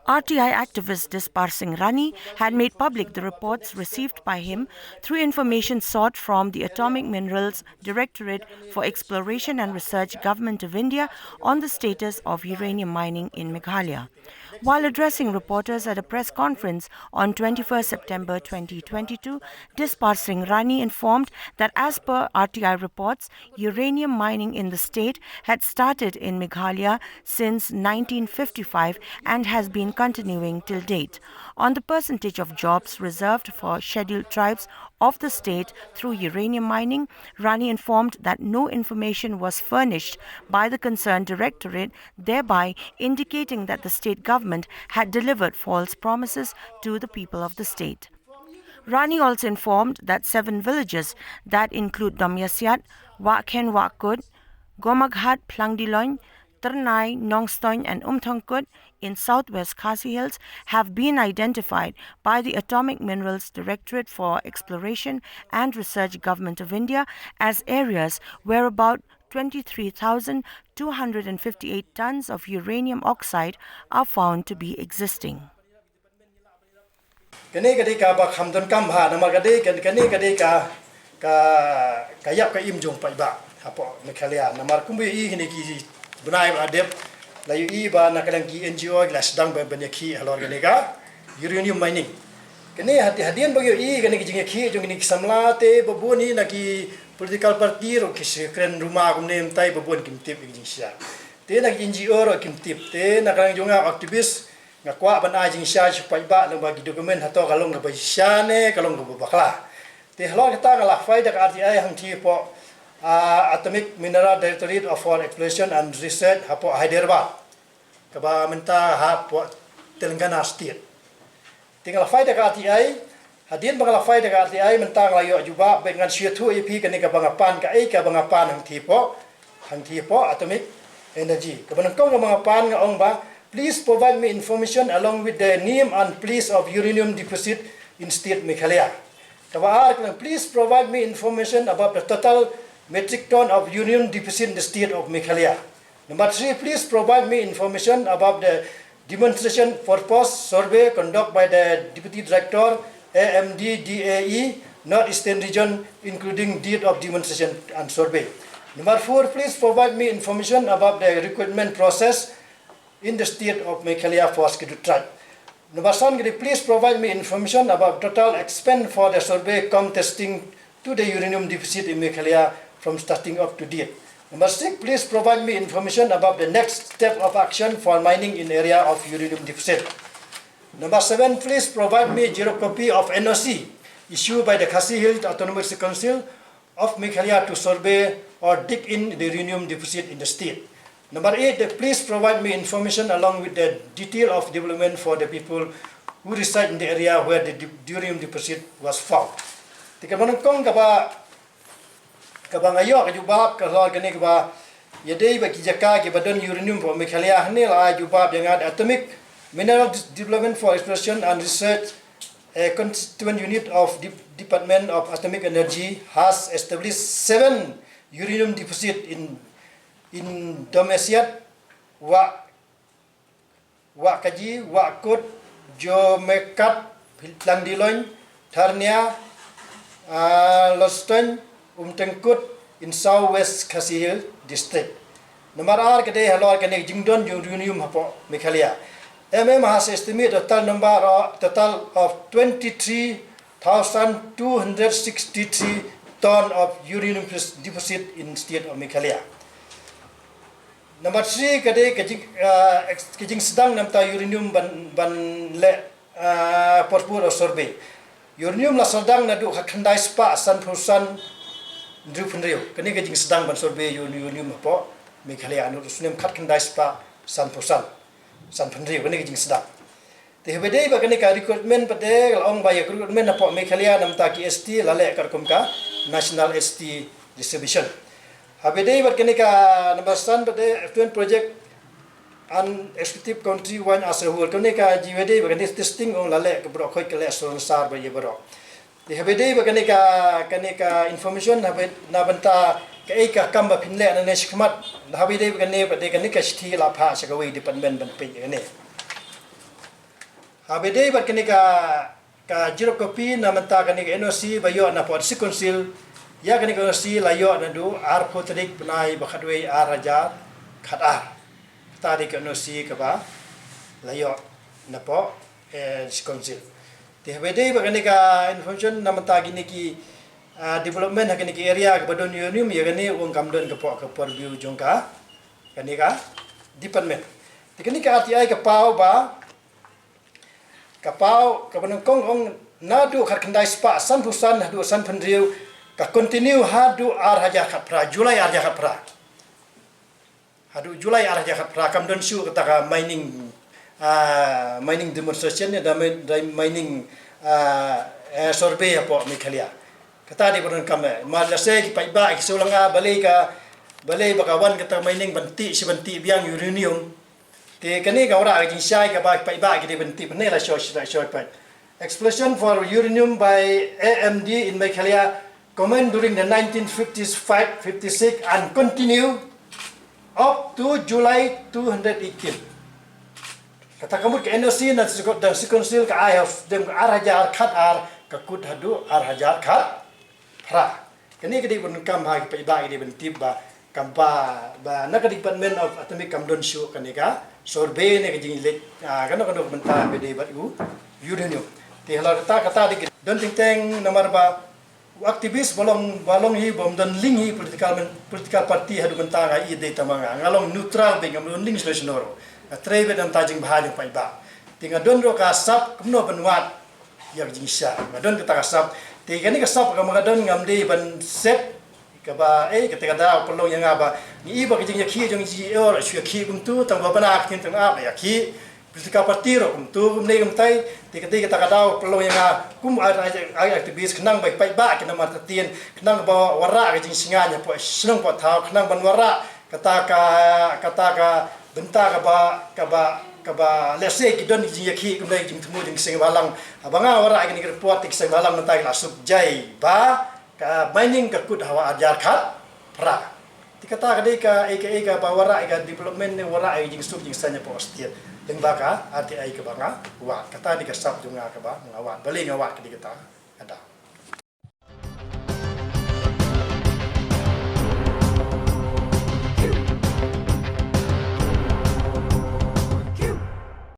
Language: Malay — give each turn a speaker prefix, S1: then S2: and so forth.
S1: RTI activist Disparsing Rani had made public the reports received by him through information sought from the Atomic Minerals Directorate for Exploration and Research Government of India on the status of uranium mining in Meghalaya. While addressing reporters at a press conference on 21 September 2022, Disparsing Rani informed that as per RTI reports, uranium mining in the state had started in Meghalaya since 1955 and has been continuing till date. On the percentage of jobs reserved for scheduled tribes of the state through uranium mining, Rani informed that no information was furnished by the concerned directorate, thereby indicating that the state government had delivered false promises to the people of the state. Rani also informed that 7 villages that include Domyasiat, Wakhen Wakut, Gomaghat, Plangdiloin, Ternai, Nongstoin and Umthongkut in southwest Khasi Hills have been identified by the Atomic Minerals Directorate for Exploration and Research Government of India as areas where about 23,258 tons of uranium oxide are found to be existing.
S2: Kani kadi ka ba khamdon kam ha nama kadi kadi ka yap ka im jong pai ba apo Meghalaya namar kumbi I hini ki bunai adep la yu ba na kadang ki NGO la sedang benyaki halor kani ka uranium mining kani hadian bagi kani ki jingi ki jong ni samla te babuni na ki political party ro ki sekren rumah kumne mtai babun kimtip ki sia te na NGO ro kimtip te na kadang jonga aktivis ngakwa ban ajing sia supaya ba na bagi dokumen hato kalong na bagi sia ne kalong na bakla te halor kita ngala faida ka RTI hang thi po Atomic Minerals Directorate for Exploration and Research hapo Hyderabad kaba menta hapo Telangana state tinggal faida ka RTI hadin bangala faida ka RTI menta nglayo juba dengan siatu IP kani ka bangapan ka ai ka bangapan hang thi po Atomic Energy kaban kong ka bangapan nga ong ba please provide me information along with the name and place of uranium deposit in state Meghalaya. Please provide me information about the total metric ton of uranium deposit in the state of Meghalaya. Number 3, please provide me information about the demonstration purpose survey conducted by the Deputy Director AMDDAE Northeastern Region, including date of demonstration and survey. Number 4, please provide me information about the recruitment process in the state of Meghalaya for scheduled tribe. Number 7, please provide me information about total expense for the survey contesting to the uranium deposit in Meghalaya from starting up to date. Number 6, please provide me information about the next step of action for mining in area of uranium deposit. Number 7, please provide me zero copy of NOC issued by the Khasi Hills Autonomous Council of Meghalaya to survey or dig in the uranium deposit in the state. Number 8, please provide me information along with the detail of development for the people who reside in the area where the uranium deposit was found. Tika manungkong kaba ngayo kajubab kalor kani kaba yadai bagi jaka ke badan uranium for Meghalaya ni la jubab yang ada Atomic Minerals Development for Exploration and Research, a constituent unit of Department of Atomic Energy, has established 7 uranium deposit in Domyasiat, Wakaji, Wakut, Jomekat, Plangdiloin, Tarnia, Loston, Umthongkut in southwest Khasi Hills district. Number R kadai halor kani jingdon uranium hapo Meghalaya. has estimated total of 23,263 ton of uranium deposit in state of Meghalaya. Number 3 kadai kajing sedang namta uranium ban le porpur survey. Uranium la sedang nadu khandai spa san phusan Drupendrio, kani kajing sedang ban survey uranium apa Meghalaya anu sunem khat khandai spa san phusan san pendrio kani kajing sedang. Teh bedai ba kani ka recruitment pate long ba recruitment apa Meghalaya namta ki ST lale karkumka National ST Distribution. Habedai ba kani ka number 1 pate student project an executive country one as a whole kani ka jiwedai ba kani testing on lale ka bro khoi kale so sar ba ye bro. Di habedai ba kani ka information na banta ka ka kamba pinle na neshkmat habedai ba kani ka sthi la pha sa gawi department ban pe kani Habede bat kini ka jiro kopi na menta kani ka NOC bayo na pod sikonsil ya kani ka NOC layo na du ar potrik benai bakadwe ar raja khadar tadi ka NOC ka ba layo na po sikonsil ti habede bat kani ka information na menta gini ki development kani ki area ka badon uranium ya kani ung kamdon ka po ka purview jongka kani ka department ti kani ka RTI ka pau ba kapau kabanangkong ong nadu khat kendai spa san busan hadu san pendriu ka continue hadu ar haja khapra Julai ar haja khapra hadu Julai ar haja khapra kam don su kata ka mining demonstration da mining survey apo Meghalaya kata di badan kam malase ki paiba ki sulanga balai bakawan kata mining banti si banti biang uranium te kani ka ora jing sai ka ba pai ba ki de benti bne la show pa explosion for uranium by AMD in Meghalaya commenced during the 1955-56 and continue up to July 218 kata kamu ke NOC dan sikonsil ka I have dem ar hajar khat ar ka kut hadu ar hajar khat pra kani ke de bun kam ha pai ba ki de benti ba kampa ba na ka department of atomic kamdon show kani ka survey ne kajing lek kano benta bede bat uranium ti hala kata di don teng nomor ba aktivis balong hi bom don ling hi political party hadu benta ga i de tamanga ngalong neutral be ngam ling solutionoro trebe dan tajing bahaya pai ba tinga don ro ka sap kno benwat yak jing sha don kita ka sap ti kani ka sap ka magadon ngam de ban set kaba ketika dah pelong yang apa ni iba kijing yakhi jong ji or shu yakhi kum tu tang ba bana kin tang apa yakhi politika parti ro kum tu ne kum tai ti ketika kita dah pelong yang kum aktivis kenang baik baik ba kin nomor tatien kenang ba wara kijing singanya po senang po tau kenang ban wara kata ka benta ka ba lese ki don kijing yakhi kum dai jing temu jing sing balang abanga wara kin report tik sing balang nantai la sub jai ba ka mining ka kut hawa ajar khat pra tikata ka eka bawara eka development ne wara ai jing sub jing sanya postiet deng baka RTI ka banga wa kata di ka sap junga ka ba ngawat bali ngawat ka di kata ada